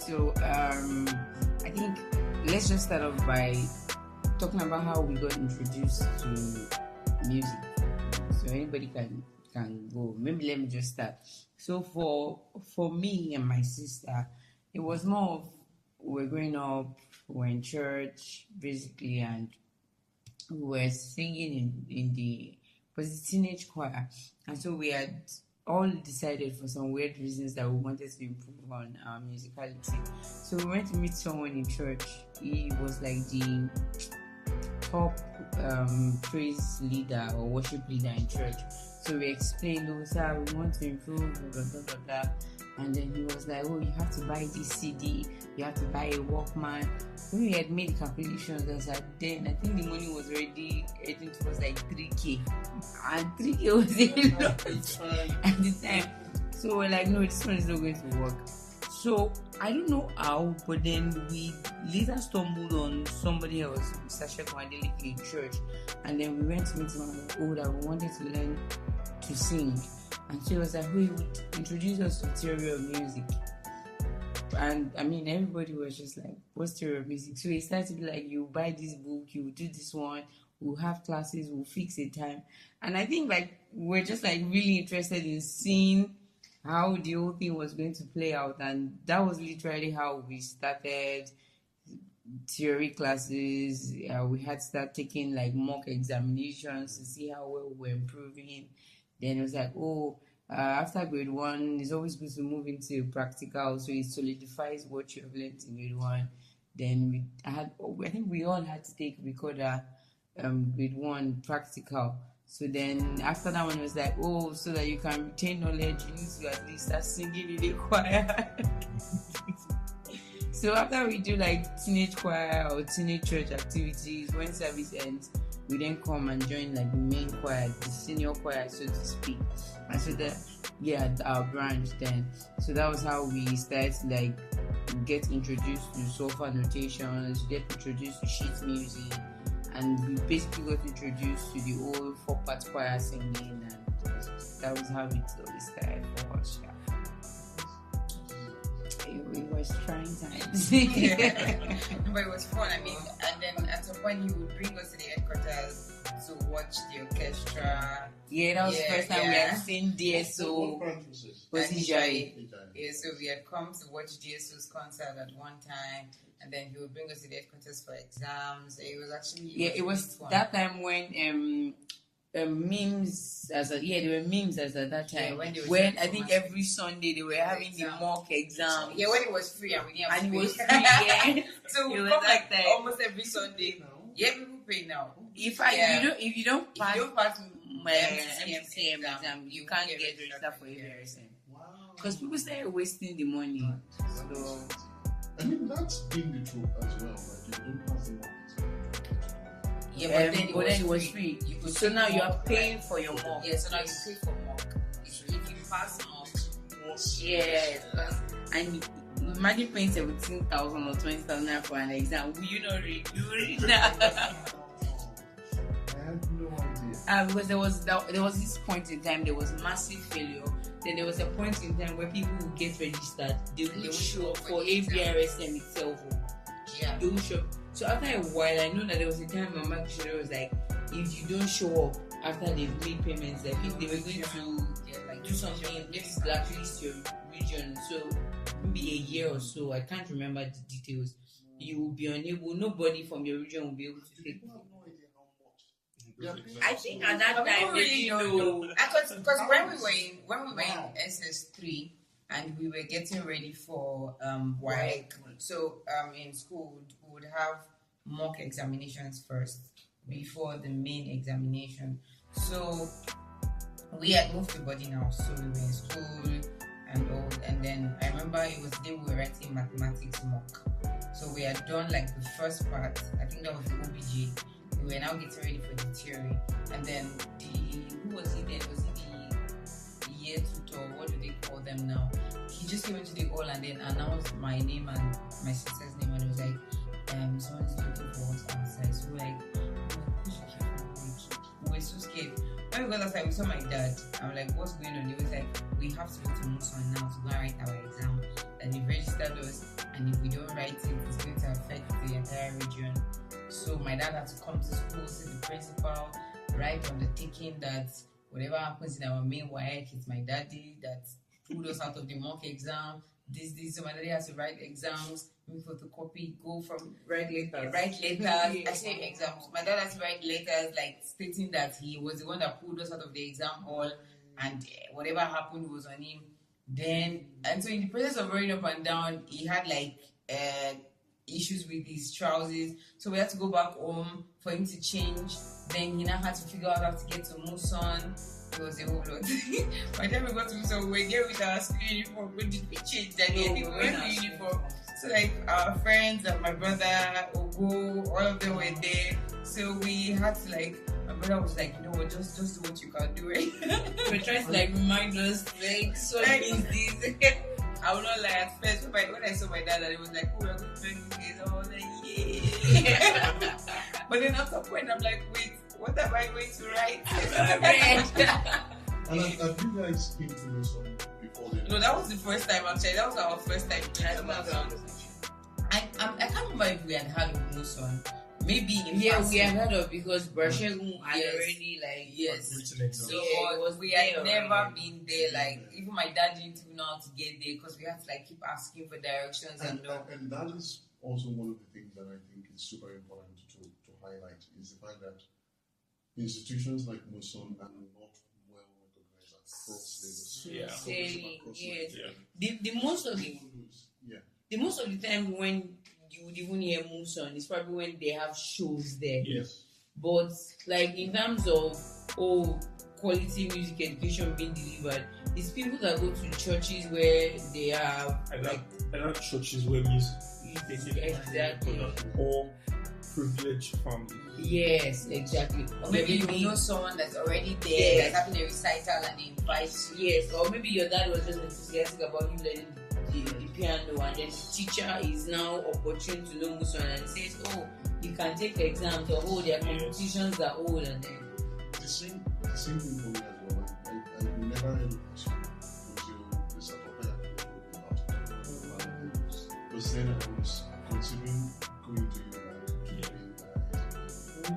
So I think let's just start off by talking about how we got introduced to music. So anybody can go. Maybe let me just start. So for me and my sister, it was more of we're growing up, we're in church basically, and we were singing in the teenage choir, and so we had all decided for some weird reasons that we wanted to improve on our musicality. So we went to meet someone in church. He was like the top praise leader or worship leader in church. So we explained, oh sir, we want to improve, blah blah blah blah blah. And then he was like, oh, you have to buy this CD, you have to buy a Walkman. When we had made the calculations, I was like, then I think the money was already, I think it was like 3K. And 3K was a lot at the time. So we're like, no, this one is not going to work. So I don't know how, but then we later stumbled on somebody else, Sasha Kwadeleke in church. And then we went to meet him and like, oh, that we wanted to learn to sing. And she was like, he would introduce us to theory of music. And I mean, everybody was just like, what's theory of music? So he started to be like, you buy this book, you do this one, we'll have classes, we'll fix a time. And I think like we're just like really interested in seeing how the whole thing was going to play out. And that was literally how we started theory classes. We had to start taking like mock examinations to see how well we were improving. Then it was like, after grade 1, it's always good to move into practical, so it solidifies what you have learned in grade 1. Then I think we all had to take recorder grade 1 practical. So then after that one, it was like, so that you can retain knowledge, you need to at least start singing in the choir. So after we do like teenage choir or teenage church activities, when service ends, we then come and join like the main choir, the senior choir, so to speak. And so our branch then. So that was how we started to like get introduced to solfa notations, get introduced to sheet music, and we basically got introduced to the whole 4-part choir singing, and that was how it started for us. Yeah. It was trying times. But it was fun. I mean, and then at some point he would bring us to the headquarters to watch the orchestra. Yeah, that was the first time we had seen DSO. Was Nigerian? Yeah, so we had come to watch DSO's concert at one time, and then he would bring us to the headquarters for exams. It was actually it was fun. That time when memes there were memes as at that time. Yeah, when I think every Sunday they were having the mock exam. Yeah, when it was free and we didn't have to pay. It was free, yeah. So we come like that almost every Sunday. No. Yeah, people pay now. If you don't pass my MCM exam, you can't get registered for ABRSM. Wow. Because people started wasting the money. So I mean that's been the truth as well. Like you don't pass the mock. Yeah, but then it was free. So now you are paying for your mock. Yeah, so now you pay for mock. If you pass mock, yes. And imagine paying 17,000 or 20,000 for an exam. Will you not read? You read that? I had no idea. Because there was this point in time there was massive failure. Then there was a point in time where people would get registered. They would show up for ABRSM itself. Yeah. They would show up. So after a while, I know that there was a time when Mark Shiro was like, if you don't show up after they've made payments, I think they were going to do something, let's blacklist your region. So maybe a year or so, I can't remember the details. You will be unable, nobody from your region will be able to take. I think at that time they didn't know. Because when we were in SS3 and we were getting ready for WAEC, so in school we would have mock examinations first before the main examination. So we had moved to boarding house, so we were in school and all. And then I remember it was the day we were writing mathematics mock. So we had done like the first part. I think that was the OBJ. We were now getting ready for the theory, and then who was he then? Was he the year tutor? What do they call them now? He just came into the hall and then announced my name and my sister's name, and he was like, someone's looking for us outside. So we're like, we were so scared. when we got outside, we saw my dad. I'm like, what's going on? He was like, we have to go to Muson now to go and write our exam. And they've registered us, and if we don't write it, it's going to affect the entire region. So my dad had to come to school, see the principal, write on the ticket that whatever happens in our main WAEC, it's my daddy that pulled us out of the mock exam. So my daddy has to write exams, photocopy, go from write letters. I say exams. My dad has to write letters like stating that he was the one that pulled us out of the exam hall, and whatever happened was on him. And so in the process of running up and down, he had like issues with his trousers, so we had to go back home for him to change. Then he now had to figure out how to get to Muson. It was a whole lot. By the time we got to Muson, we were there with our school uniform. But did we change that? We went to uniform. So like our friends and my brother, Ogo, all of them were there. So we had to like, my brother was like, you know what, just do what you can do, right? We're trying to like remind us, like, so means this. I will not lie, at first when I saw my dad, it was like, oh, we're going to play this. I was like, yeah. But then at some point, I'm like, wait, what am I going to write? And have you guys been to Muson before then? No, that was the first time actually. That was our first time. I can't remember if we had heard of Muson. Maybe in we passing. had heard of, because Brashegun had already like So we had never been there. Like even my dad didn't even know how to get there because we had to like keep asking for directions And that is also one of the things that I think is super important to highlight, is the fact that institutions like Muson are not well recognized across Lagos. The most of the time when you would even hear Muson, it's probably when they have shows there. Yes. But like in terms of quality music education being delivered, it's people that go to churches where they have I like churches where music exactly, or privileged families. yes, exactly. Or maybe you know someone that's already there, that's having a recital and they invite you. Yes, or maybe your dad was just enthusiastic about you learning the piano, and then the teacher is now opportune to know Muson and says, oh, you can take exams, or their competitions are old, and then The same thing for me as well. I never heard of this until the Sakopaya people about it. Because then I was considering going to I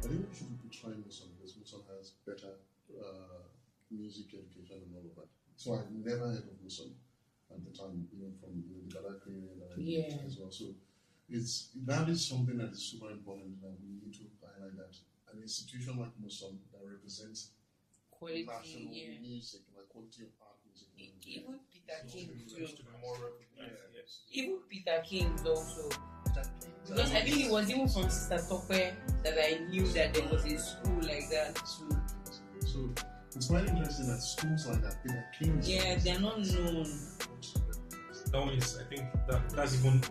think we should try Muson, because Muson has better music education and all of that. So I've never heard of Muson at the time, even from the Dada area that I did as well. So that is something that is super important, that we need to highlight, that an institution like Muson that represents quality national music, like quality of art music. Even Peter King Used too. to be more recognized, yes. Even Peter King also. Because I think it was even from Sister Tope that I knew that there was a school like that too. So it's quite interesting that schools like that, Peter King's, they're not known. That one is, I think, that's even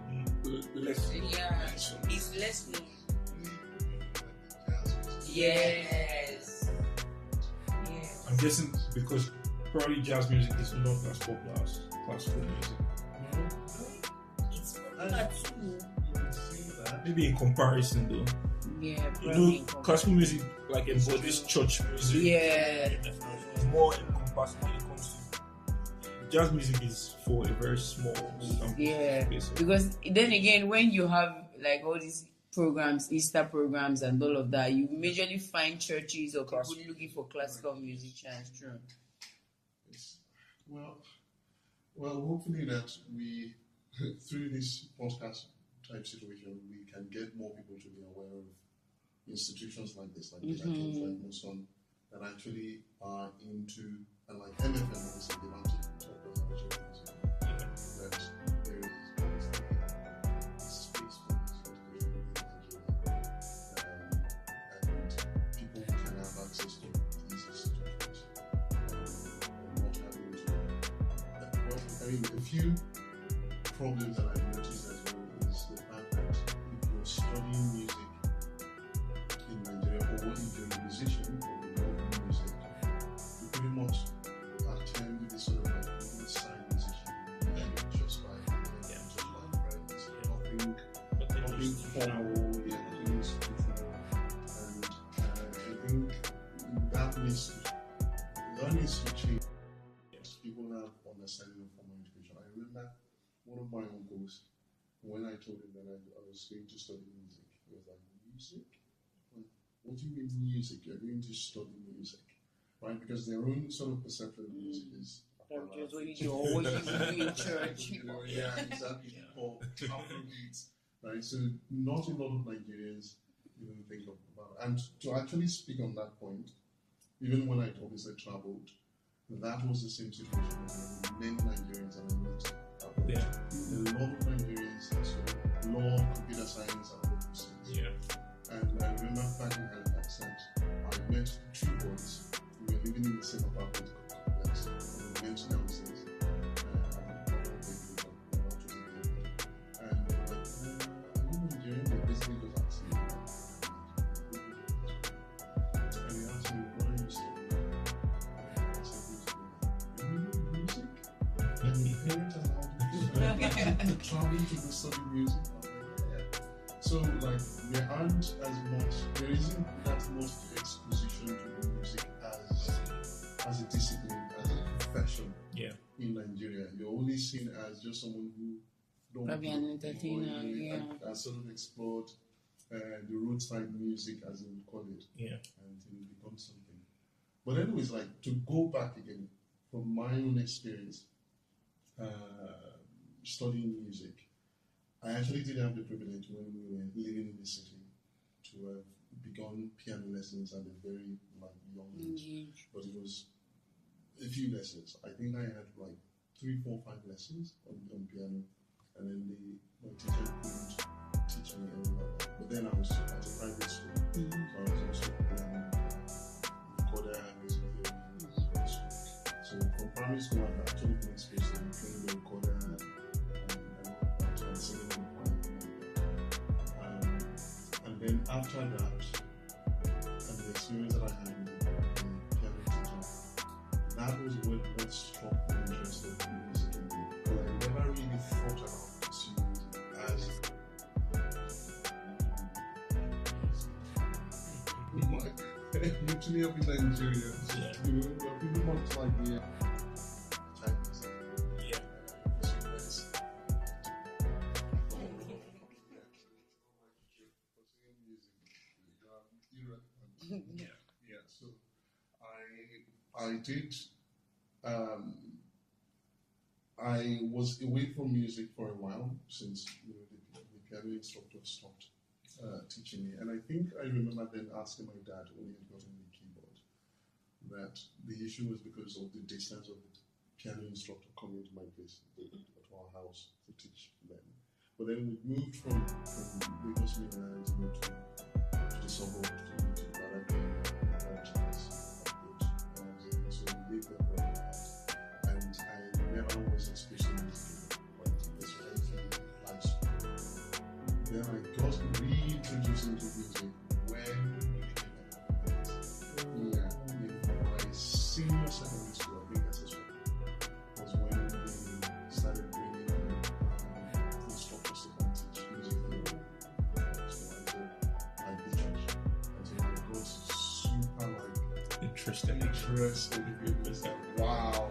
less. Yeah, it's less known. Yes. I'm guessing because probably jazz music is not as popular as classical music. It's popular too. Maybe in comparison though. Yeah, You know, classical music like embodies church music. Yeah. It's more encompassing when it comes to jazz music is for a very small space. Because then again, when you have like all these programs, Easter programs and all of that, you majorly find churches or people looking for classical musicians. True. Well, hopefully that we, through this podcast type situation, we can get more people to be aware of institutions like this, like Kings, like Muson, that actually are into, and like MFM, obviously, they want to talk about music, that there is space for this institution in Nigeria, and people can have access to these institutions, not having to. I mean, a few problems that I've noticed as well is the fact that if you're studying music in Nigeria, or if you're a musician or you love music, you pretty much attend this sort of like inside musician just by friends, nothing formal, nothing institutional, and I think people have understanding of formal education. I remember one of my uncles, when I told him that I was going to study music, he was like, music? Like, what do you mean music? You're going to study music, right? Because their own sort of perception of music is Just what you do, or what you do in church. yeah, exactly. Or Afrobeats, right? So not a lot of Nigerians even think about it. And to actually speak on that point, even when I obviously traveled, that was the same situation as many Nigerians that I met. Yeah. A lot of Nigerians so law, computer science, and all those things. Yeah. And I remember back in Halifax that I met two boys. We were living in the same apartment complex. And we went downstairs. And they were like, are you Nigerian? They basically just asked me. And they asked me, what are you studying? I said, music. And your parents allowed you to travel to go study music. So, like, there isn't that much exposition to music as a discipline, as a profession in Nigeria. You're only seen as just someone who don't Probably an entertainer, and sort of explored the roadside music, as they would call it, and it becomes something. But anyways, like, to go back again, from my own experience, studying music, I actually did have the privilege when we were living in the city to have begun piano lessons at a very young age. But it was a few lessons. I think I had like 3, 4, 5 lessons on piano, and then my teacher couldn't teach me any of that. But then I was at a private school, so I was also playing recorder and music theory. So from primary school, I actually been exposed to playing the recorder and singing in choir. And then after that, and the experience that I had with the piano teacher, that was what struck the interest of music in me. But I never really thought about pursuing it as literally up in Nigeria. You know, there are people much like me. Chinese. So I did. I was away from music for a while since the piano instructor stopped teaching me, and I think I remember then asking my dad when he had gotten the keyboard that the issue was because of the distance of the piano instructor coming to my place to our house to teach them. But then we moved from Lagos mainland to the suburbs to Bolupe Onalaja, so we lived there for a while, and I never was exposed to music when it was very high school. Then I got reintroduced into music when in my senior secondary school, I think SS1, was when they started bringing instructors to come teach music theory. So I did church. And so I got super Interesting. It was like, wow.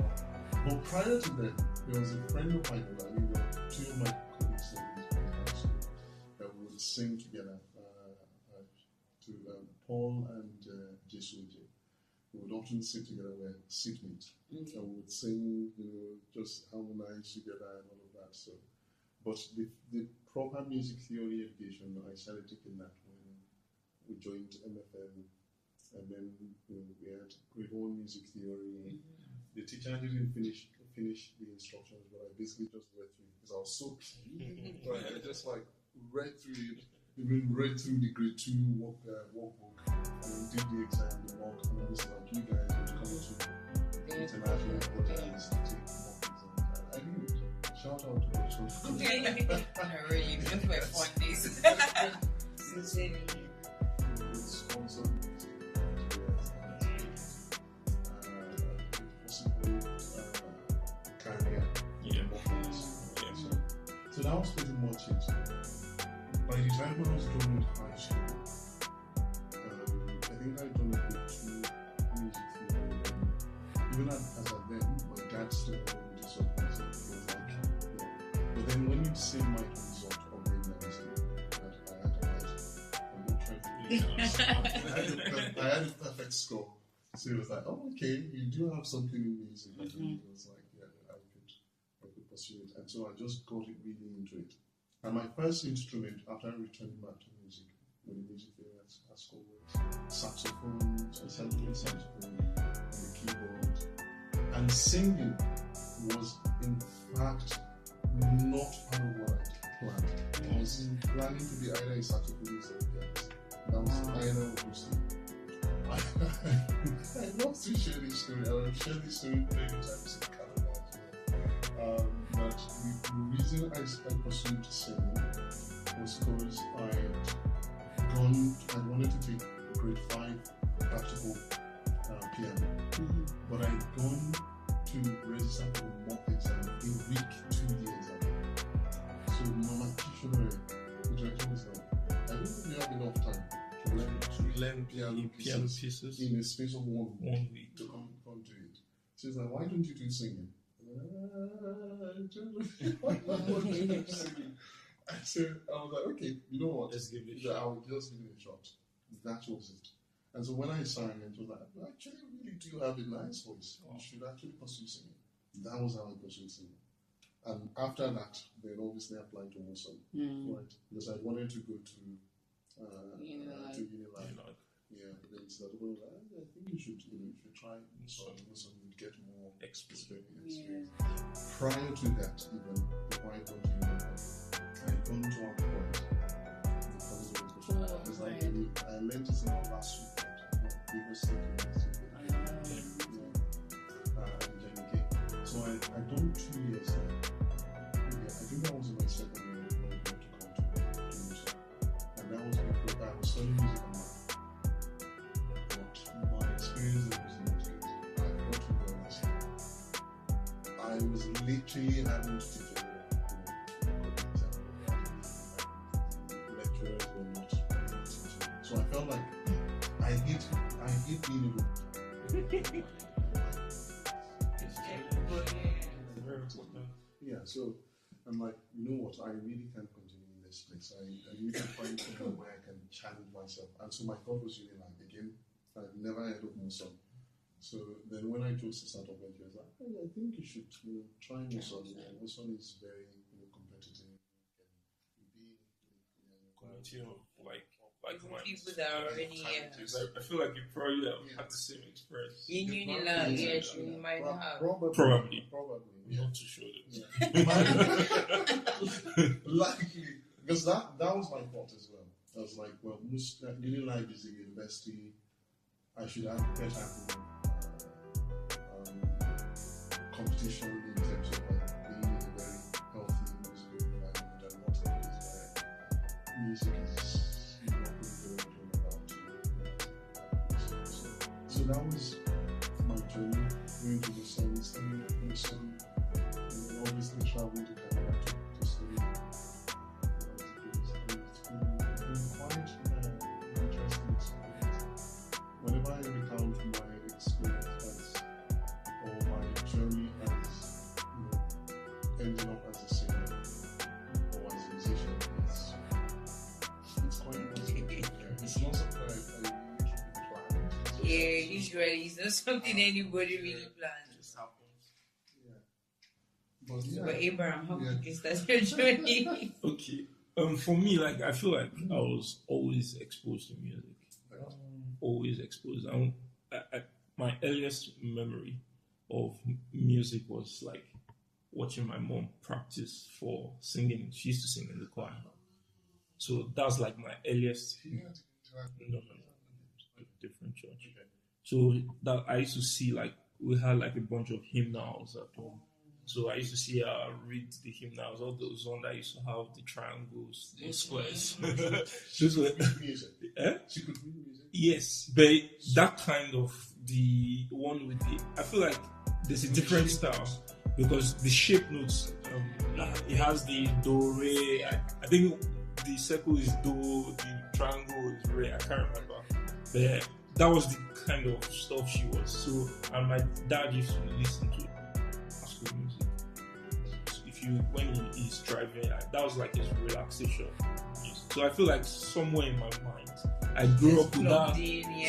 But prior to that, there was a friend of mine, I mean, two of my colleagues in high school that we would sing together to Paul and Jesuije. We would often sing together, we're seatmates, and we would sing, just harmonize together and all of that. So, but the proper music theory education, I started taking that when we joined MFM, and then we had great old music theory. The teacher didn't finish the instructions, but I basically just read through it because I was so keen. Right, I just read through it, even read through the grade 2 workbook, and did the exam, the mock, and I was like, you guys would come to international programs to take mock exams. I did. Shout out to the No, really, those were fun days. Sincerely. It's sponsored career. So that was pretty much it. By the time when I was done with high school, I think I done a good 2 music theory. Even as a then, my dad had to still go and do something. So it was like, yeah. But then when you see my result of the university, that I had a right, I'm not trying to be I had a perfect score. So it was like, oh, okay, you do have something in music. And it was like, yeah, I could pursue it. And so I just got it really into it. And my first instrument after returning back to music, when the music theory at school, was saxophone, so I started playing saxophone and the keyboard. And singing was, in fact, not part of what I planned. I was planning to be either a saxophonist or a pianist. That was either of those two. I love to share this story. I've shared this story many times in Canada as well. But the reason I pursued singing was because I wanted to take grade 5 practical piano. But I'd gone to register for the mock exam a week to the exam. So my teacher, the director was like, I don't think you have enough time to learn piano pieces in a space of 1 week to come do it. So he's like, why don't you do singing? So I was like, okay, you know what? Let's give it a shot. I'll just give it a shot. That was it. And so when I sang, it was like, I actually really do have a nice voice. You should actually pursue singing. That was how I pursued singing. And after that, then obviously applied to Muslim, right? Because I wanted to go to Unilag. Yeah, but then so I was like, I think you should try Muslim. You'd get more experience. Prior to that, even before I got to Unilag, I'd gone to our point. It's like I learned this in our last week. Biggest thing so I done 2 years there. Yeah, I think that was my second year when I went to come to music. And that was because I was studying music and math. But my experience there was not good. I got to be honest. I was literally having to take a lecturers were not teaching. So I felt like I hate being able to yeah, so I'm like, you know what, I really can't continue in this place. I need to find somewhere where I can challenge myself. And so my thought was really like, again, I've never heard of Muslim. So then when I chose to start up ventures, I was like, hey, I think you should try Muslim. Muslim is very competitive. You can be community of people that are already I feel like you probably had the same experience. in Unilag, yes, you might have. Probably. Yeah. Not too sure. Yeah. Likely. Because that was my thought as well. I was like, well, Unilag is a university. I should have better competition in terms of being in a very healthy musical environment and not a place where music is not really going about. So that was my journey going to the sun, studying the sun. Obviously traveling to Canada to study. It's been quite interesting experience. Whenever I recount my experience or my journey as ending up as a singer or as a musician, it's quite interesting. It's not something I usually plan. Yeah, usually it's not something anybody really plans. But Abraham, how did you start your journey? Okay. For me, like I feel like I was always exposed to music. Always exposed. My earliest memory of music was like watching my mom practice for singing. She used to sing in the choir. So that's like my earliest. No. Different church. Okay. So that I used to see like we had like a bunch of hymnals at home. So I used to see her read the hymnals, all those ones that used to have the triangles, the squares. She could read music. She could read music. Yes, but that kind of the one with the, I feel like there's a different style because the shape notes, it has the do, re. I think the circle is do, the triangle is re. I can't remember. But that was the kind of stuff she was. So, and my dad used to listen to it. when he's driving, that was like his relaxation music. So I feel like somewhere in my mind, I grew up with that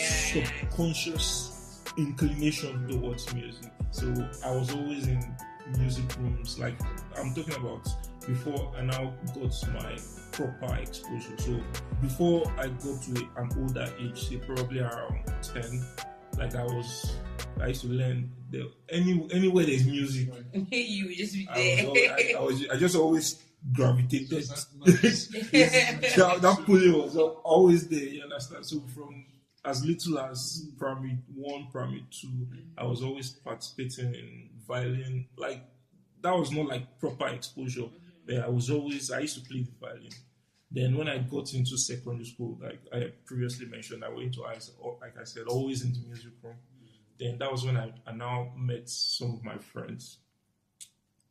subconscious inclination towards music. So I was always in music rooms. Like I'm talking about before I now got my proper exposure. So before I got to an older age, say probably around 10, like I used to learn anywhere there's music. You would just be there. I just always gravitated. That pulling was always there. You understand? So from as little as primary 1, primary 2, I was always participating in violin. Like that was not like proper exposure, but I used to play the violin. Then when I got into secondary school, like I previously mentioned, I went to like I said, always in the music room. Then that was when I now met some of my friends,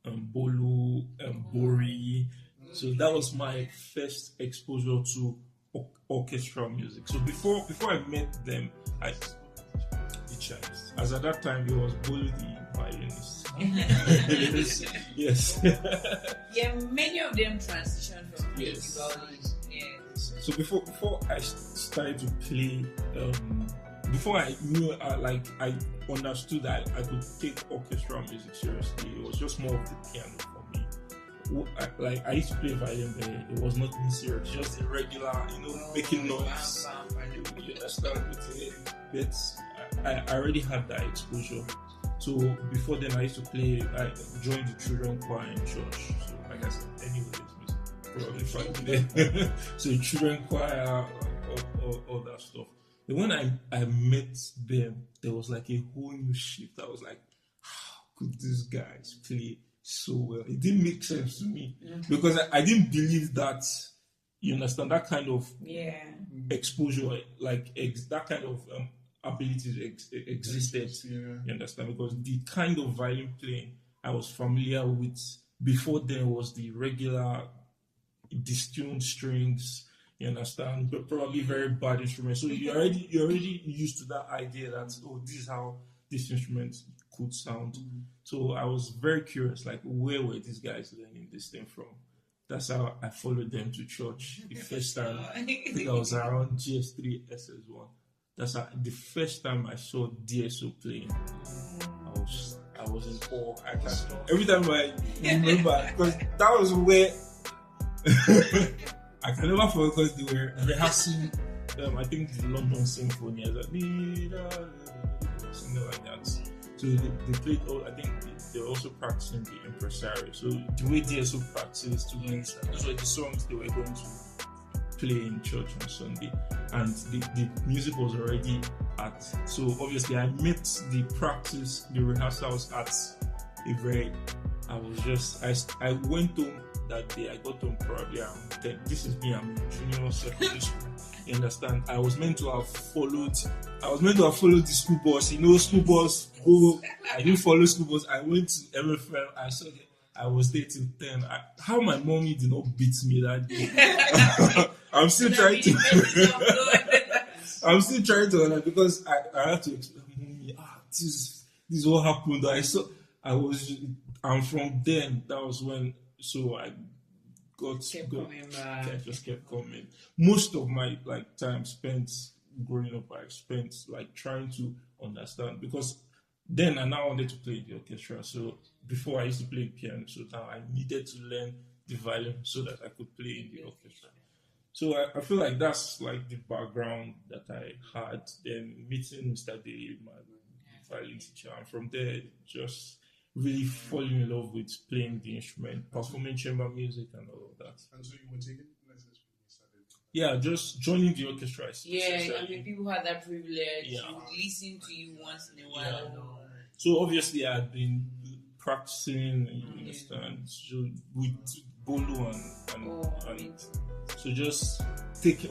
Bolu, Bori. So that was my first exposure to orchestral music. So before I met them, the chimes. As at that time, it was Bolu the violinist. Yes. Yeah, many of them transitioned from flute to violin. Yes. So before I started to play, before I knew, I understood that I could take orchestral music seriously. It was just more of the piano for me. I used to play violin, but it was not serious, just a regular, making noise. You understand with it, but I already had that exposure. So before then, I used to play. I joined the children choir in church. So like I said, anyways, probably fine today. So the children choir, all that stuff. But when I met them, there was like a whole new shift. I was like, how could these guys play so well? It didn't make sense to me because I didn't believe that. You understand that kind of exposure, like that kind of abilities existed. You understand, because the kind of violin playing I was familiar with before then was the regular distuned strings. You understand, but probably very bad instruments. So you're already used to that idea that this is how this instrument could sound. So I was very curious, like where were these guys learning this thing from? That's how I followed them to church the first time. I think I was around GS3 SS1. That's the first time I saw DSO playing. I was in awe. Every time I remember, because that was where I can never forget, because they were rehearsing. I think the London Symphony, something like that. So they played all. I think they were also practicing the Impresario. So the way DSO practiced to win, those were the songs they were going to play in church on Sunday, and the music was already at. So obviously, I met the rehearsals at a very. I went home that day. I got home probably around 10. This is me. I'm in junior secondary school. You understand? I was meant to have followed the school bus. School bus. I didn't follow school bus. I went to MFM. I was there till 10. How my mommy did not beat me that day. I'm still trying to. I'm still trying to, because I had to explain. Mommy, this is what happened. And from then, that was when. So I I just kept coming. Most of my time spent growing up, I spent trying to understand, because then I now wanted to play the orchestra. So before I used to play piano, so now I needed to learn the violin so that I could play in the orchestra. So I feel like that's the background that I had. Then meeting Mr. Day, my violin teacher, and from there just really falling in love with playing the instrument, performing chamber music and all of that. And so you were taking lessons when you started? Yeah, just joining the orchestra. People had that privilege. You would listen to you once in a while. Yeah. So obviously I had been practicing, you understand, so with Bolu and so just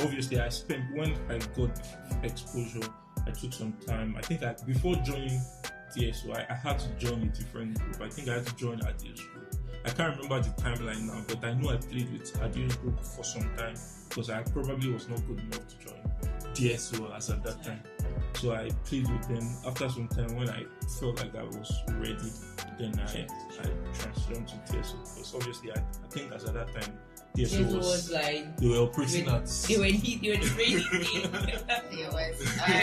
obviously I spent, when I got exposure, I took some time. I think before joining TSO, I had to join a different group. I think I had to join Adio's group. I can't remember the timeline now, but I know I played with Adio's group for some time because I probably was not good enough to join TSO as at that time. So I played with them. After some time, when I felt like I was ready, then I transferred to TSO. Because obviously, I think as at that time, TSO was like they were operating at. They were the ready thing.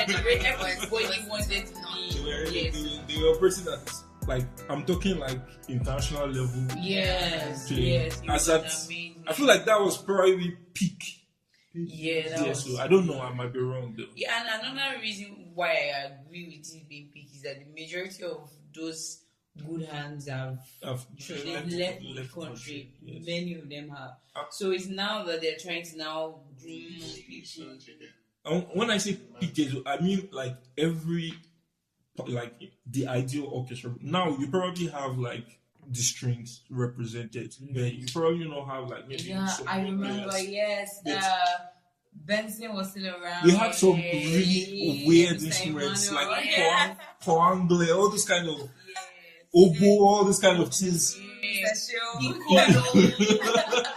Everybody wanted to be. They were operating at, like, I'm talking like international level. Yes. As at, I feel like that was probably peak. Yeah, that was. So I don't know. I might be wrong though. Yeah, and another reason why I agree with it being peak is that the majority of those good hands have left the country. Yes. Many of them have. So it's now that they're trying to now groom people. When I say peak, I mean like every, like the ideal orchestra. Now you probably have like the strings represented, but you probably don't have like maybe. Yeah, I remember. Yes. Benson was still around. We had some really weird instruments like poangle, all this kind of oboe, all this kind of things.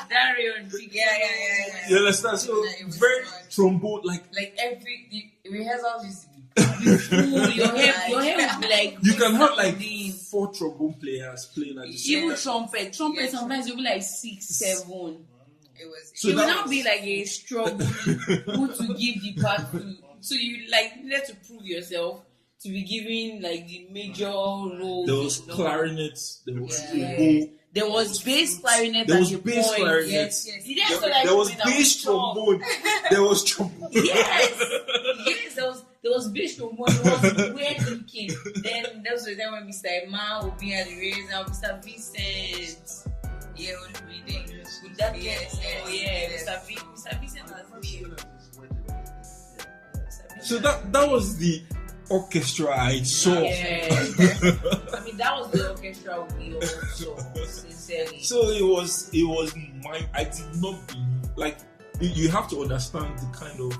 Darion. Yeah. You understand? So very trombone, like every the rehearsals used to be. Your hair would be like. You can have like 4 trombone players playing at the same time. Even trumpet sometimes you'll be like 6, 7. It will not be like a struggle who to give the part to. So you like needed to prove yourself to be giving like the major roles. There was clarinets, there was there was bass clarinet. There was bass clarinet. Yes. There was bass trombone. There was trombone. Yes, there was bass trombone. It was weird looking. Then there was the time when Mr. Emma would be at the raise and Mr. Vincent. Yeah, would be there. With that Mr. Vincent has been. So that was the orchestra I saw. Yeah. I mean, that was the orchestra we all saw, sincerely. So it was mine. I did not believe, like, you have to understand the kind of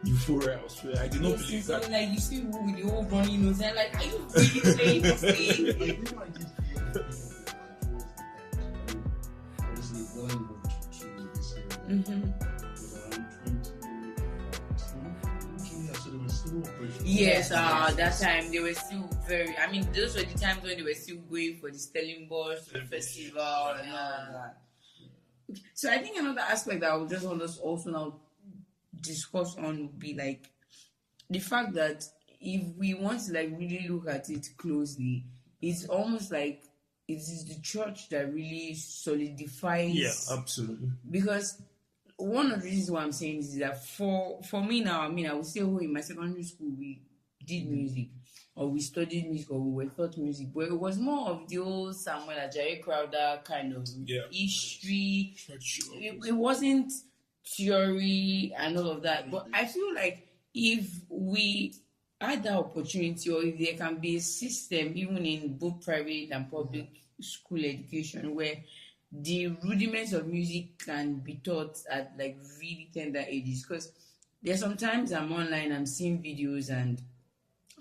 euphoria I was feeling. I did not believe that. Like, you see who with the whole runny nose, and like, are you really playing this thing? Yes, that time they were still very. I mean, those were the times when they were still going for the Stellenbosch festival and all of that. So I think another aspect that I would just want us also now discuss on would be like the fact that if we want to like really look at it closely, it's almost like it is the church that really solidifies. Yeah, absolutely. Because one of the reasons why I'm saying this is that for me now, I mean, I would say, in my secondary school, we did music, or we studied music, or we were taught music, but it was more of the old Samuel Ajayi Crowder kind of history. It wasn't theory and all of that. But I feel like if we had that opportunity, or if there can be a system, even in both private and public school education, where the rudiments of music can be taught at like really tender ages, because there's sometimes I'm online, I'm seeing videos and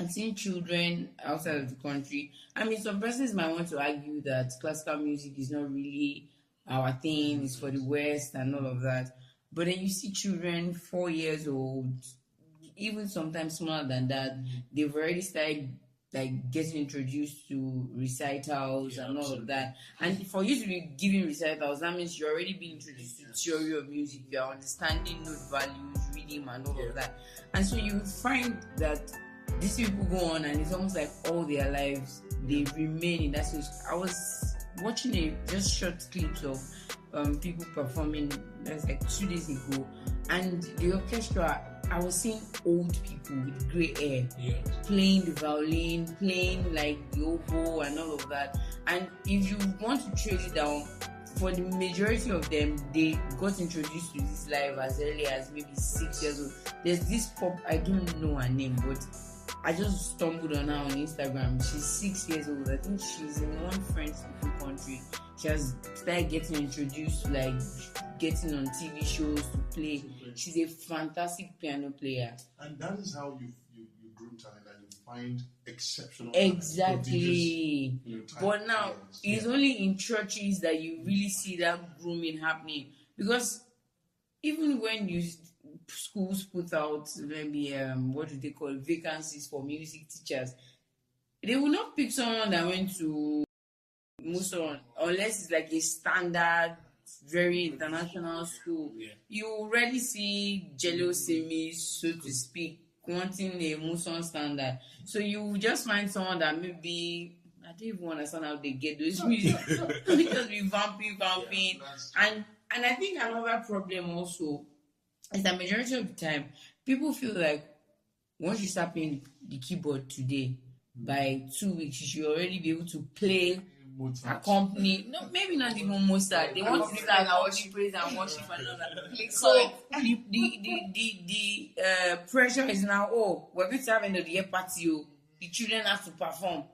I'm seeing children outside of the country. I mean, some persons might want to argue that classical music is not really our thing, it's for the West and all of that. But then you see children 4 years old, even sometimes smaller than that, they've already started like getting introduced to recitals and all of that. And for you to be giving recitals, that means you're already being introduced to theory of music, you're understanding note values, rhythm and all of that. And so you find that these people go on and it's almost like all their lives they remain in that space. I was watching just short clips of people performing, that's like 2 days ago, and the orchestra, I was seeing old people with grey hair playing the violin, playing like the oboe and all of that. And if you want to trace it down, for the majority of them, they got introduced to this live as early as maybe 6 years old. There's this pop, I don't know her name, but I just stumbled on her on Instagram. She's 6 years old. I think she's in one French-speaking country. She has started getting introduced to like getting on TV shows to play. She's a fantastic piano player. And that is how you groom talent and you find exceptional exactly. But now it's only in churches that you really see that grooming happening. Because even when you schools put out maybe what do they call vacancies for music teachers, they will not pick someone that went to Muson unless it's like a standard, very international school. Yeah. You rarely see jealousy, so to speak, wanting a Muson standard. So you just find someone that maybe I don't even understand how they get those music. They just be vamping, and I think another problem also is that majority of the time people feel like once you start playing the keyboard today, by 2 weeks you should already be able to play, accompany. No, maybe not even Mozart. They want to start worship, praise and worship and all that. So the pressure is now, we're going to have end of the year party. The children have to perform.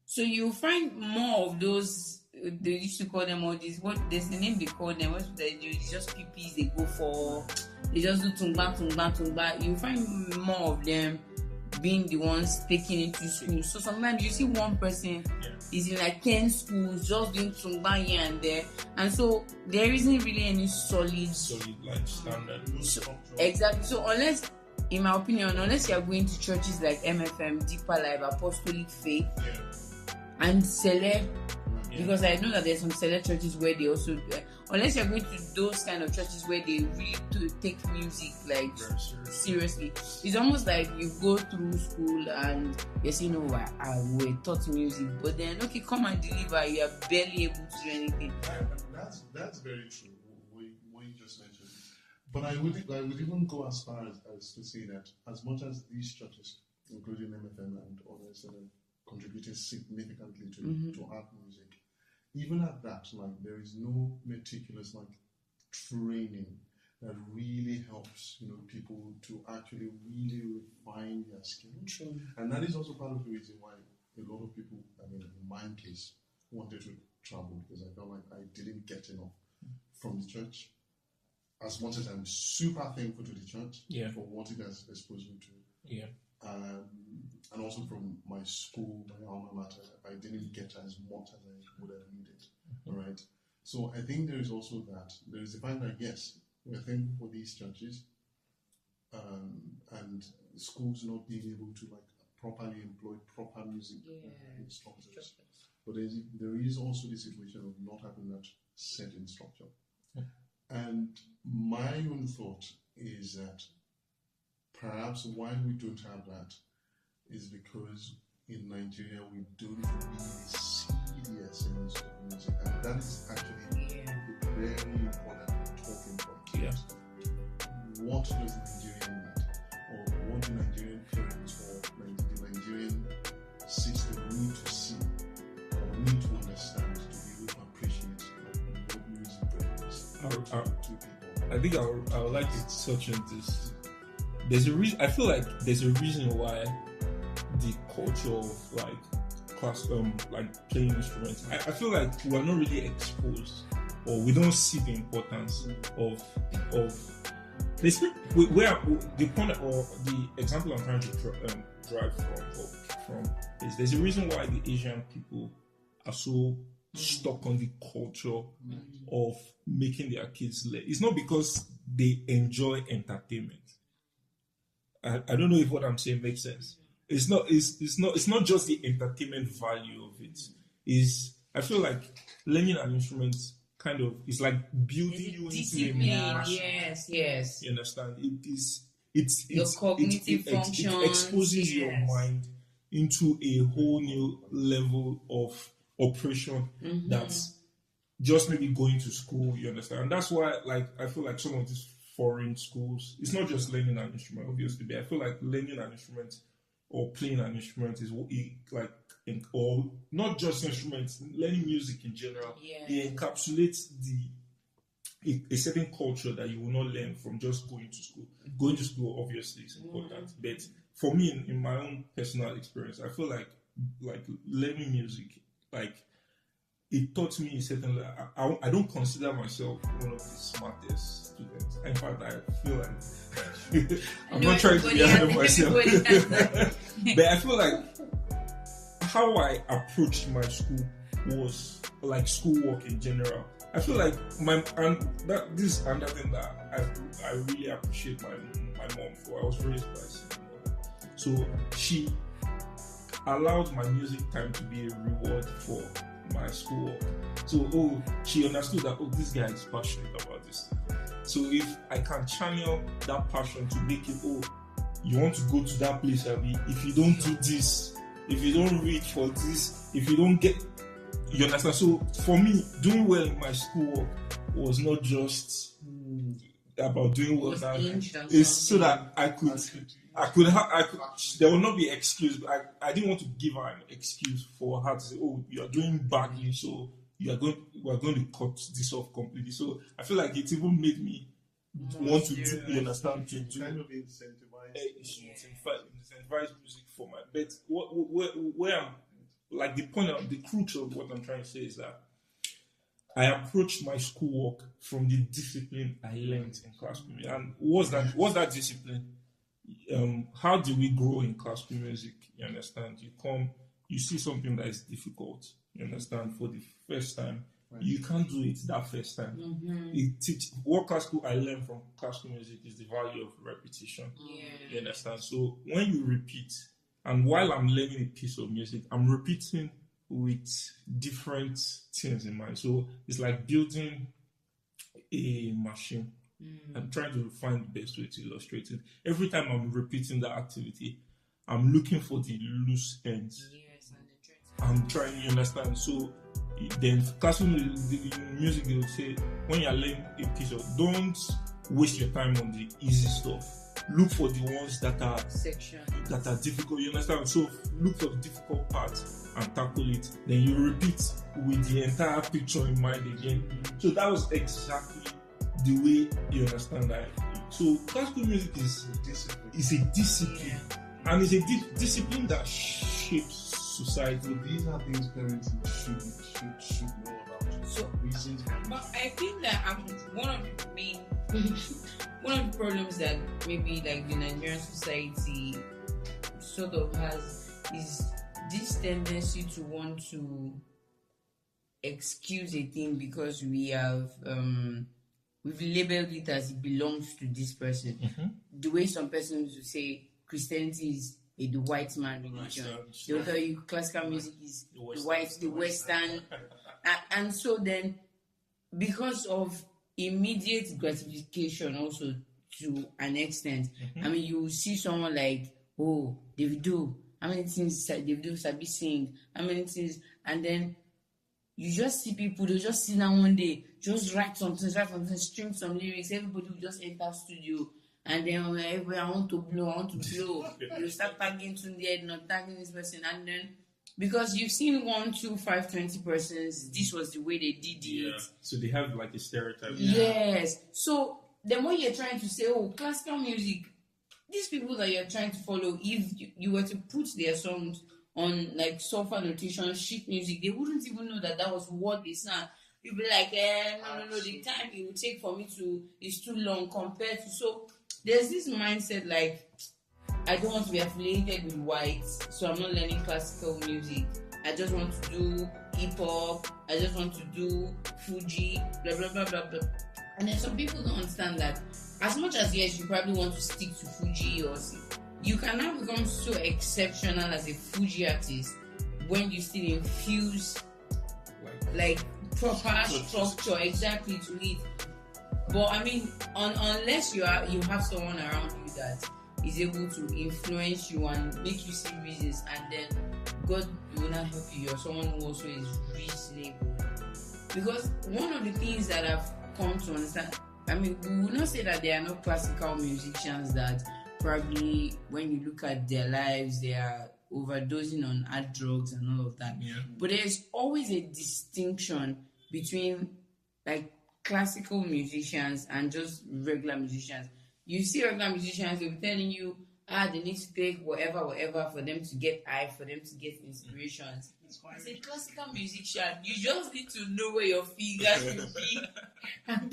So you find more of those. They used to call them all these. What there's the name they call them. What they do? It's just PPs. They go for. They just do tumba. You find more of them being the ones taking into school. So sometimes you see one person is in like 10 schools just doing tumba here and there, and so there isn't really any solid like standard. Exactly. So unless, in my opinion, unless you are going to churches like MFM, Deeper Life, Apostolic Faith, and Celeb, because I know that there's some Celeb churches where they also, unless you're going to those kind of churches where they really do take music like seriously, it's almost like you go through school and you say, no, I were taught music, but then okay, come and deliver, you are barely able to do anything. That's very true. What you just mentioned. But I would even go as far as to say that as much as these churches, including MFM and others, are contributing significantly to art music, even at that, like there is no meticulous like training that really helps people to actually really refine their skills. And that is also part of the reason why a lot of people, in my case, wanted to travel, because I felt like I didn't get enough from the church. As much as I'm super thankful to the church for what it has exposed me to, and also from my school, my alma mater, I didn't get as much as I would have needed. All right. So I think there is also that. There is the fact that yes, we're thankful for these churches, and schools not being able to like properly employ proper music instructors. But there is also the situation of not having that set in structure. And my own thought is that perhaps why we don't have that is because in Nigeria we don't really see the essence of music, and that is actually a very important talking point. What does Nigerian need, or what do Nigerian parents or the Nigerian system need to see or need to understand to be able to appreciate what music brings to people? I think I would like to touch on this. There's a reason. I feel like there's a reason why the culture of like playing instruments. I feel like we're not really exposed, or we don't see the importance of where the point or the example I'm trying to drive from is there's a reason why the Asian people are so stuck on the culture of making their kids learn. It's not because they enjoy entertainment. I don't know if what I'm saying makes sense. It's not just the entertainment value of it. I feel like learning an instrument kind of is like building you into a passion. Yes. You understand? It's your cognitive function. It exposes your mind into a whole new level of operation that's just maybe going to school. You understand? And that's why, like, I feel like some of these foreign schools, it's not just learning an instrument, obviously, but I feel like learning an instrument or playing an instrument is or not just instruments, learning music in general. It encapsulates a certain culture that you will not learn from just going to school. Going to school obviously is important, but for me, in my own personal experience, I feel like learning music, like it taught me a certain. I don't consider myself one of the smartest students. In fact, I feel like I'm not trying to be ahead of myself. But I feel like how I approached my school was like schoolwork in general. I feel like this is another thing that I really appreciate my mom for. I was raised by a single mother, so she allowed my music time to be a reward for my schoolwork. So she understood that this guy is passionate about this thing. So if I can channel that passion to make it, you want to go to that place, Abby, if you don't do this, if you don't read for this, if you don't get, you understand? So for me, doing well in my schoolwork was not just about doing well. It's so that I could, there will not be excuse. I didn't want to give her an excuse for her to say, you are doing badly, so we are going to cut this off completely. So I feel like it even made me want to do, you understand, to do kind of incentivize music for my, but where I'm, like the point of the crux of what I'm trying to say is that I approached my schoolwork from the discipline I learned in classical music. And what's that discipline? How do we grow in classical music? You understand? You see something that is difficult, you understand, for the first time. Right. You can't do it that first time. Mm-hmm. What classical I learned from classical music is the value of repetition. Yeah. You understand? So when you repeat, and while I'm learning a piece of music, I'm repeating with different things in mind. So it's like building a machine. I'm trying to find the best way to illustrate it. Every time I'm repeating that activity, I'm looking for the loose ends. Yes, I'm trying, you understand? So then classical music, they will say, when you're learning a piece of, don't waste your time on the easy stuff. Look for the ones that are difficult, you understand? So look for the difficult parts and tackle it. Then you repeat with the entire picture in mind again. So that was exactly the way, you understand that. So classical music is a discipline, and it's a discipline that shapes society. So these are things parents should know about. So reasons. But I think that one of the problems that maybe like the Nigerian society sort of has is this tendency to want to excuse a thing because we have we've labeled it as it belongs to this person. Mm-hmm. The way some persons will say Christianity is the white man religion. They'll tell you classical music is the Western. And so then, because of immediate gratification also to an extent, I mean, you see someone like, Davido, how many things Davido sabi sing, how many things, and then you just see people, they'll just sit down one day, just write something, string some lyrics, everybody will just enter studio, and then I want to blow, you start tagging to the head, not tagging this person, and then because you've seen 1, 2, 5, 20 persons, this was the way they did it. So they have like a stereotype. Yes. So then when you're trying to say, classical music, these people that you're trying to follow, if you were to put their songs on like sofa notation, sheet music, they wouldn't even know that was what they sang. You'd be like, no, the time it will take for me is too long compared to. So there's this mindset like, I don't want to be affiliated with whites, so I'm not learning classical music. I just want to do hip hop. I just want to do Fuji, blah blah blah blah blah. And then some people don't understand that. As much as yes, you probably want to stick to Fuji, or you can now become so exceptional as a Fuji artist when you still infuse like proper structure exactly to it. But I mean, unless you have someone around you that is able to influence you and make you see reasons, and then God will not help you, or someone who also is reasonable. Because one of the things that I've come to understand, I mean, we will not say that there are no classical musicians that probably when you look at their lives, they are overdosing on hard drugs and all of that. Yeah. But there's always a distinction between like classical musicians and just regular musicians. You see regular musicians, they'll be telling you, they need to take whatever for them to get high, for them to get inspirations. As a classical musician, you just need to know where your fingers should be and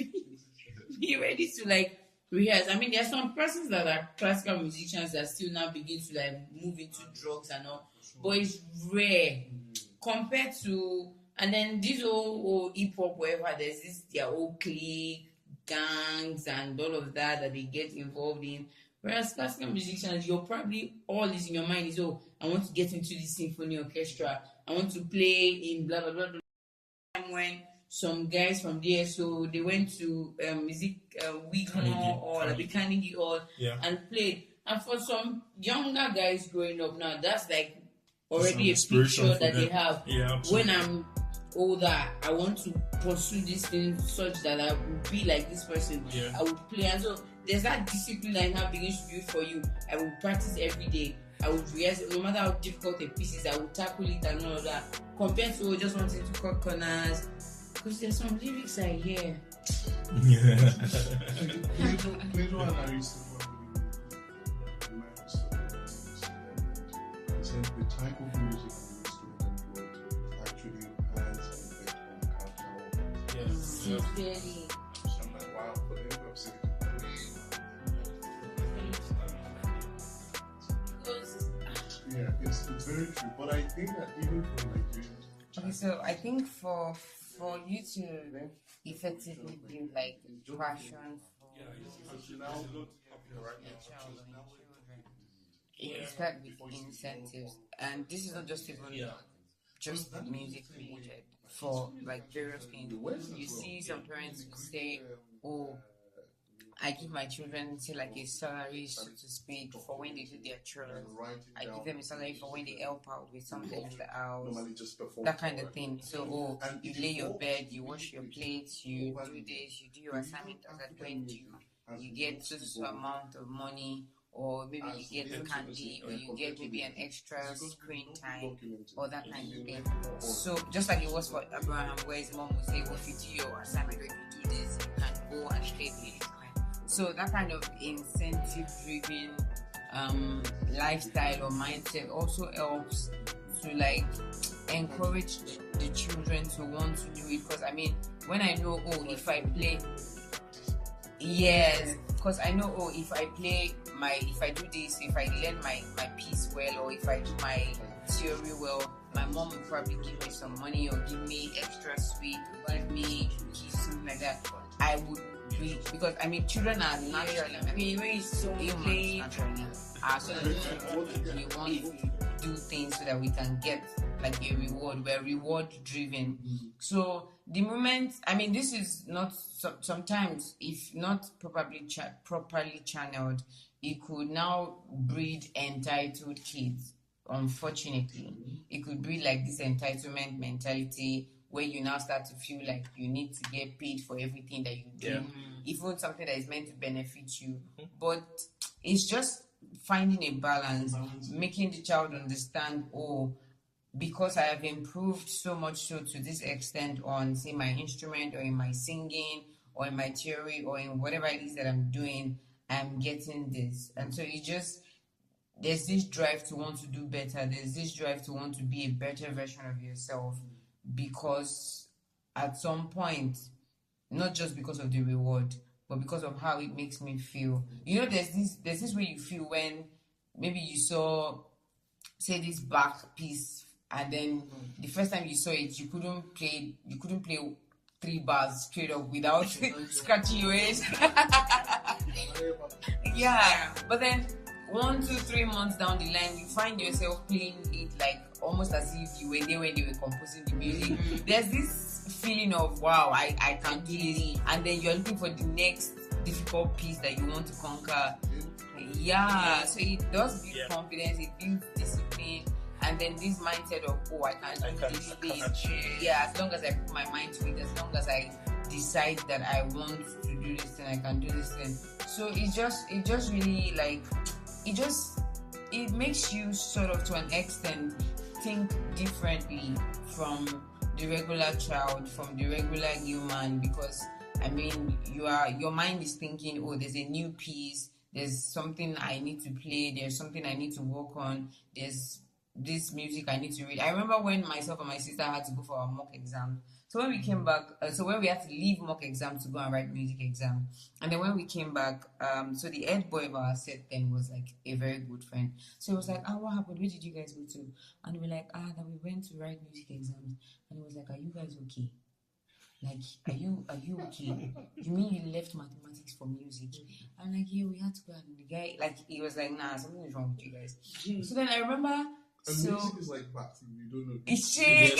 be ready to like rehearse. I mean, there are some persons that are classical musicians that still now begin to like move into drugs and all, but it's rare compared to And then these old hip hop, wherever there's this their old clique, gangs, and all of that they get involved in. Whereas classical musicians, you're probably all is in your mind is, oh, I want to get into this symphony orchestra. I want to play in blah blah blah. Blah. When some guys from DSO they went to music week hall or the Carnegie Hall and played. And for some younger guys growing up now, that's like already a picture that they have. Yeah, when I'm older, I want to pursue this thing such that I will be like this person. I will play. And so there's that discipline I now begins to build for you. I will practice every day. I would realize no matter how difficult a piece is, I will tackle it and all of that. Compared to just wanting to cut corners. Because there's some lyrics I hear. Plato and Aristotle said the type of music and instrument employed actually has an effect on the character of Sincerely. So I'm like, wow, but then I'm sitting yeah, it's very true. But I think that even for Nigerians. Okay, so I think for you to effectively build like passion for your child or your children, you start with incentives, and this is not just even just music related. For like various things, you see some parents will say, "Oh, I give my children say like a salary, so to speak, for when they do their chores. I give them a salary for when they help out with something in the house, that kind of thing. So, oh, you lay your bed, you wash your plates, you do this, you do your assignment as a friend, you get so amount of money, or maybe you get a candy, or you get maybe an extra screen time, or that kind of thing. So, just like it was for Abraham, where his mom would say, well, if you do your assignment, or if you do this, you can go and stay with. So that kind of incentive-driven lifestyle or mindset also helps to like encourage the children to want to do it. Because I mean, when I know, oh, if I play, because I know, oh, if I do this, if I learn my piece well, or if I do my theory well, my mom will probably give me some money or give me extra sweet, or give me something like that. I would. Because I mean, children are naturally. I mean, when you so play, so we want to do things so that we can get like a reward. We're reward driven. So the moment, I mean, this is not sometimes if not properly channeled, it could now breed entitled kids. Unfortunately, it could breed like this entitlement mentality, where you now start to feel like you need to get paid for everything that you do, even something that is meant to benefit you. But it's just finding a balance, making the child understand, oh, because I have improved so much so to this extent on, say, my instrument, or in my singing, or in my theory, or in whatever it is that I'm doing, I'm getting this. And so it just, there's this drive to want to do better. There's this drive to want to be a better version of yourself. Because at some point, not just because of the reward, but because of how it makes me feel. You know, there's this way you feel when maybe you saw, say, this Bach piece, and then the first time you saw it, you couldn't play 3 bars straight up without scratching your head. But then 1, 2, 3 months down the line, you find yourself playing it like almost as if you were there when they were composing the music. There's this feeling of, wow, I can do this, and then you're looking for the next difficult piece that you want to conquer. So it does build confidence, it builds discipline, and then this mindset of, oh, I can do this thing. As long as I put my mind to it, as long as I decide that I want to do this thing, I can do this thing. So it just really like, it makes you sort of, to an extent, think differently from the regular child, from the regular human, because I mean, your mind is thinking, oh, there's a new piece, there's something I need to play, there's something I need to work on, there's this music I need to read. I remember when myself and my sister had to go for our mock exam. So when we came back, so when we had to leave mock exam to go and write music exam, and then when we came back, so the head boy of our set then was like a very good friend. So he was like, what happened? Where did you guys go to? And we were like, that we went to write music exams. And he was like, are you guys okay? Like, are you okay? You mean you left mathematics for music? I'm like, yeah, we had to go. And the guy, like, he was like, nah, something is wrong with you guys. So then I remember. And music is like bathroom, you don't know. It's shit.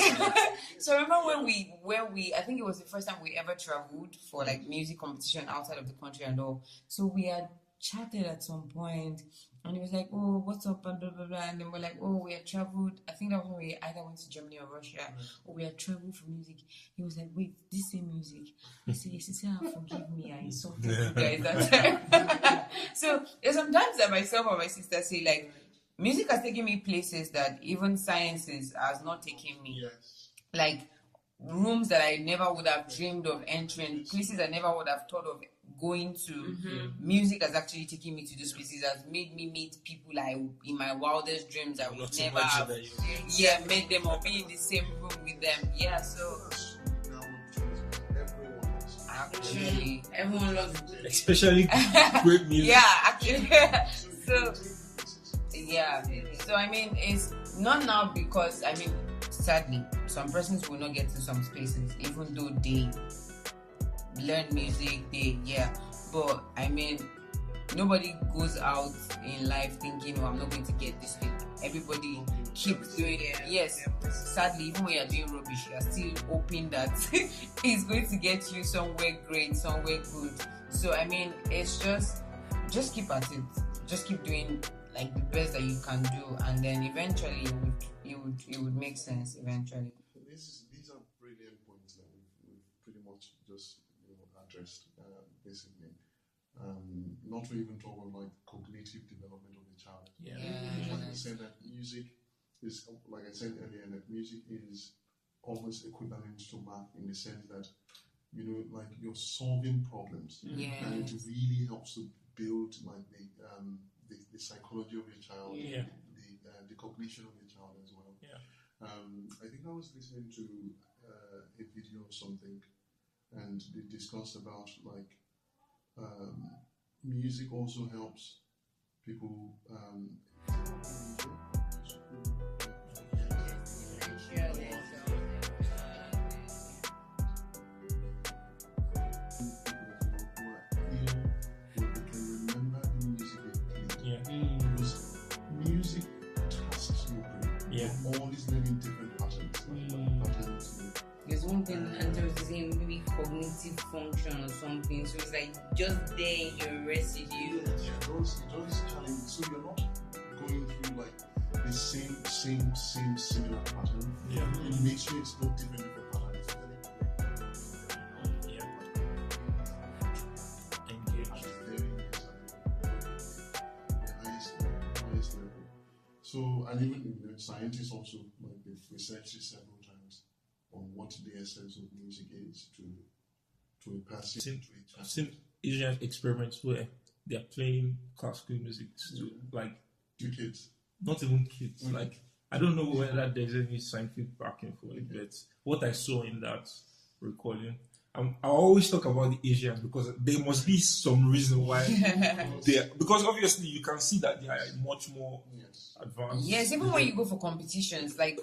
So I remember when we, I think it was the first time we ever traveled for like music competition outside of the country and all. So we had chatted at some point, and he was like, oh, what's up, and blah blah blah. And then we're like, oh, we had traveled. I think that was when we either went to Germany or Russia, or we had traveled for music. He was like, wait, this same music. I said, forgive me, I insulted you guys that time. So there's sometimes that myself or my sister say like, music has taken me places that even sciences has not taken me. Yes. Like rooms that I never would have dreamed of entering, places I never would have thought of going to. Music has actually taken me to those places, has made me meet people like in my wildest dreams I would never have met them or be in the same room with them. Yeah, so actually everyone loves it. Especially great music. Yeah, actually. So yeah, so I mean, it's not now because I mean, sadly, some persons will not get to some spaces, even though they learn music. But I mean, nobody goes out in life thinking, "Oh, I'm not going to get this thing." Everybody keeps doing it. Yes, sadly, even when you're doing rubbish, you're still hoping that it's going to get you somewhere great, somewhere good. So I mean, it's just keep at it. Just keep doing like the best that you can do, and then eventually it would make sense eventually. These are brilliant points that we've pretty much just addressed basically. Not to even talk about like cognitive development of the child. Like I said, that music is, like I said earlier, that music is almost equivalent to math in the sense that like you're solving problems, and it really helps to build like the psychology of your child, the cognition of your child as well. I think I was listening to a video or something, and they discussed about like music also helps people. Always learning different patterns. There's one thing Andrew was saying, maybe cognitive function or something. So it's like just there in your residue. Those challenges. So you're not going through like the same similar pattern. It makes sure it's not different patterns. So, and even scientists also, like, they've researched it several times on what the essence of music is to a person. I've seen Asian experiments where they're playing classical music to to kids. Not even kids. Like, I don't know whether there's any scientific backing for it, but what I saw in that recording, I always talk about the Asians because there must be some reason why because obviously you can see that they are much more advanced. Yes, even when you go for competitions, like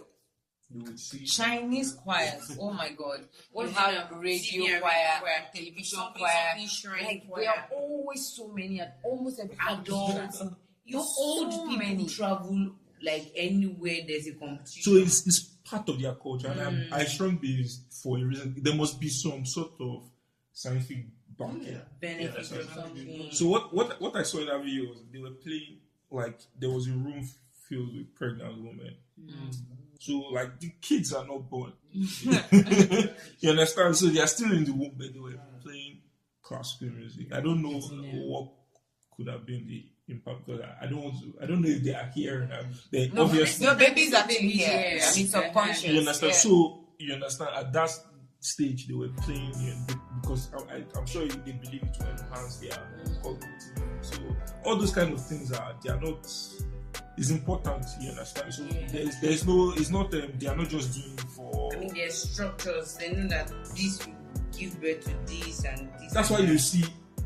You would see Chinese choirs, oh my god. What have radio choir, television choir, like there are always so many and almost every adults. Your old people many. travel like anywhere there's a competition. So it's part of their culture, and I strongly believe for a reason. There must be some sort of scientific backing. Benefit or something. So what I saw in that video was they were playing, like there was a room filled with pregnant women. So like the kids are not born. You understand? So they are still in the womb, but they were playing classical music. I don't know what could have been the impact, because I don't know if they are here now. They obviously no babies are actually here. I mean subconscious. You understand? Yeah. So you understand at that stage they were playing because I'm sure they believe it will enhance their cognitive. So all those kind of things they are not is important. You understand? So Yeah. there's no, it's not they are not just doing it for. I mean, there's structures. They know that this will give birth to this and this. That's and why that.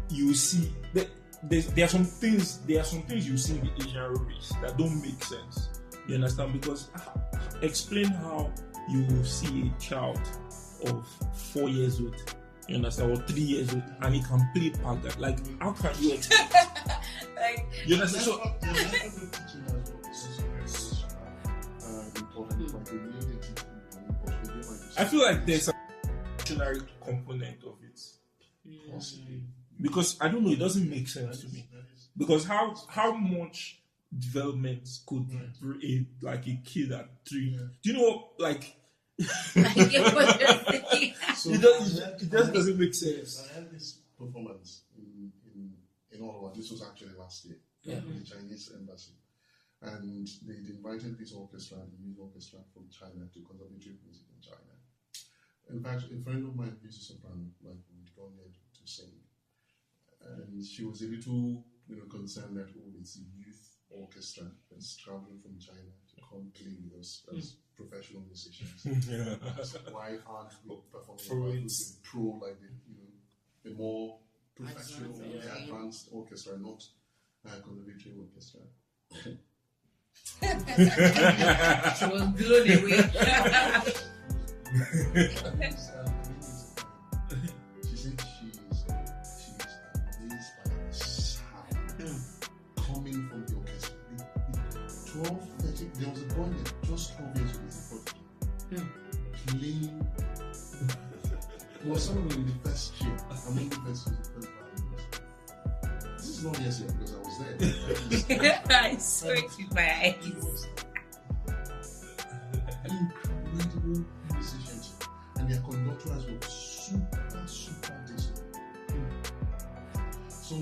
you see that there are some things you see in the Asian race that don't make sense. You understand? Because explain how you will see a child of 4 years old, you understand, or 3 years old, and he can play Paga. Like, how can you explain? Like, You understand? So, teaching as well. This is very important. Like the way they teach people, I feel like there's a missionary component of it. possibly. Because I don't know, it doesn't make sense to me. Because how much development could like a kid at 3? Yeah. Do you know, like, I get what you're saying. So it just doesn't make sense. I had this performance in Ottawa. This was actually last year Yeah. with the Chinese embassy, and they invited this orchestra, the youth orchestra from China, to conservatory music in China. In fact, a friend of mine who's a soprano, like we'd gone there to sing, and she was a little, concerned that it's a youth orchestra that's traveling from China to come play with us as professional musicians. Why aren't we performing with a pro, like the more professional, advanced orchestra, not conservatory orchestra? She was blown away. She said she's amazed by the sound coming from the orchestra. The 12, 13, there was a boy there, just 12 years old, playing. He was someone in the first year, among the first violins. This is not yesterday because I was there. I saw it with my eyes. He was incredible musicians, and their conductors were super decent. So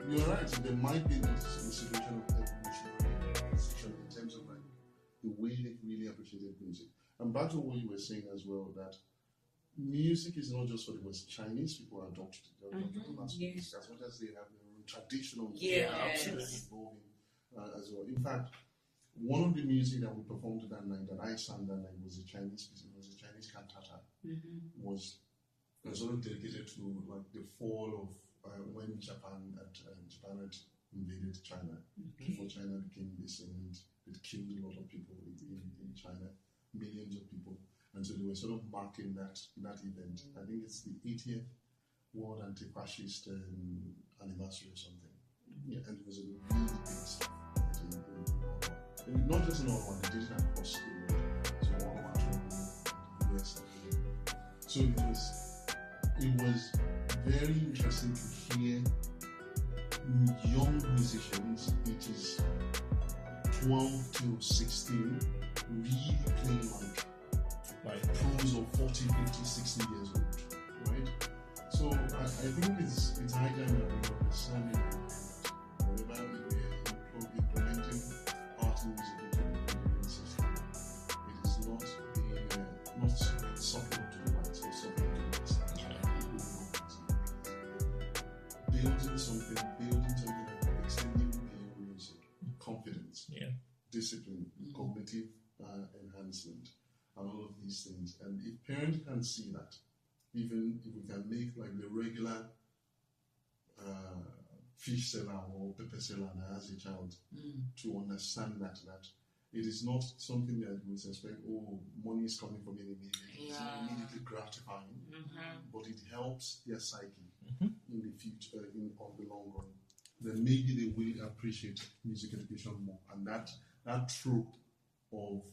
you're right, there might be a situation of evolutionary position in terms of like the way they really appreciated music. And back to what you were saying as well, that music is not just for the West. Chinese people adopt music as much as they have their own traditional music. Absolutely. Evolving as well. In fact, one of the music that we performed that night, that I sang that night, was a Chinese piece. It was a Chinese cantata. Was sort of dedicated to like the fall of when Japan had invaded China. Before China became this, and it killed a lot of people in China, millions of people. And so they were sort of marking that event. I think it's the 80th World Anti-Fascist anniversary or something. Yeah, and it was a really big stuff. And not just in Ottawa, they did it across the world. So Ottawa, the US. So it was very interesting to hear young musicians, ages 12 to 16, really playing like pros of 40, 50, 60 years old, right? So I think it's high time that we understand that whenever we're implementing art and music into the Nigerian system, it is not something to the whites or something to the west. Building something like extending beyond music, confidence, discipline, cognitive enhancement, and all of these things. And if parents can see that, even if we can make like the regular fish seller or pepper seller as a child to understand that it is not something that we suspect, money is coming from it immediately. It's immediately gratifying, but it helps their psyche in the future, on the long run. Then maybe they will appreciate music education more, and that trope of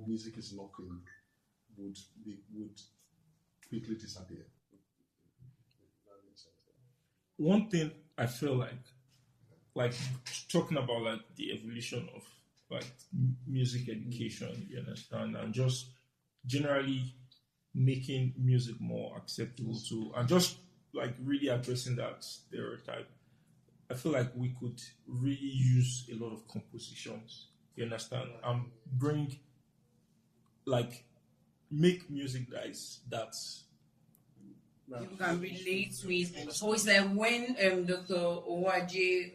music is nothing would quickly disappear. That makes sense. One thing I feel like talking about like the evolution of like music education, you understand, and just generally making music more acceptable to, and just like really addressing that stereotype. I feel like we could really use a lot of compositions, you understand, and bring like make music that's people can relate with. So it's like when Dr. Owaje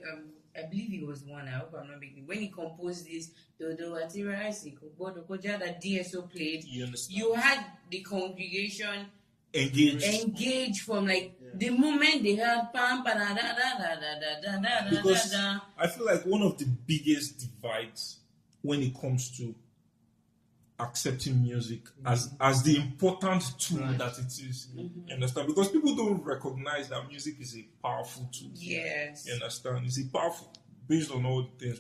I believe he was one. I hope I'm not making. When he composed this, Dodo Atira Koja that DSO played, You understand? you had the congregation Engaged. from like the moment they had pam pa da da da da da da da Because da da. I feel like one of the biggest divides when it comes to accepting music as the important tool that it is. You understand? Because people don't recognize that music is a powerful tool. Yes. You understand? It's a powerful based on all the things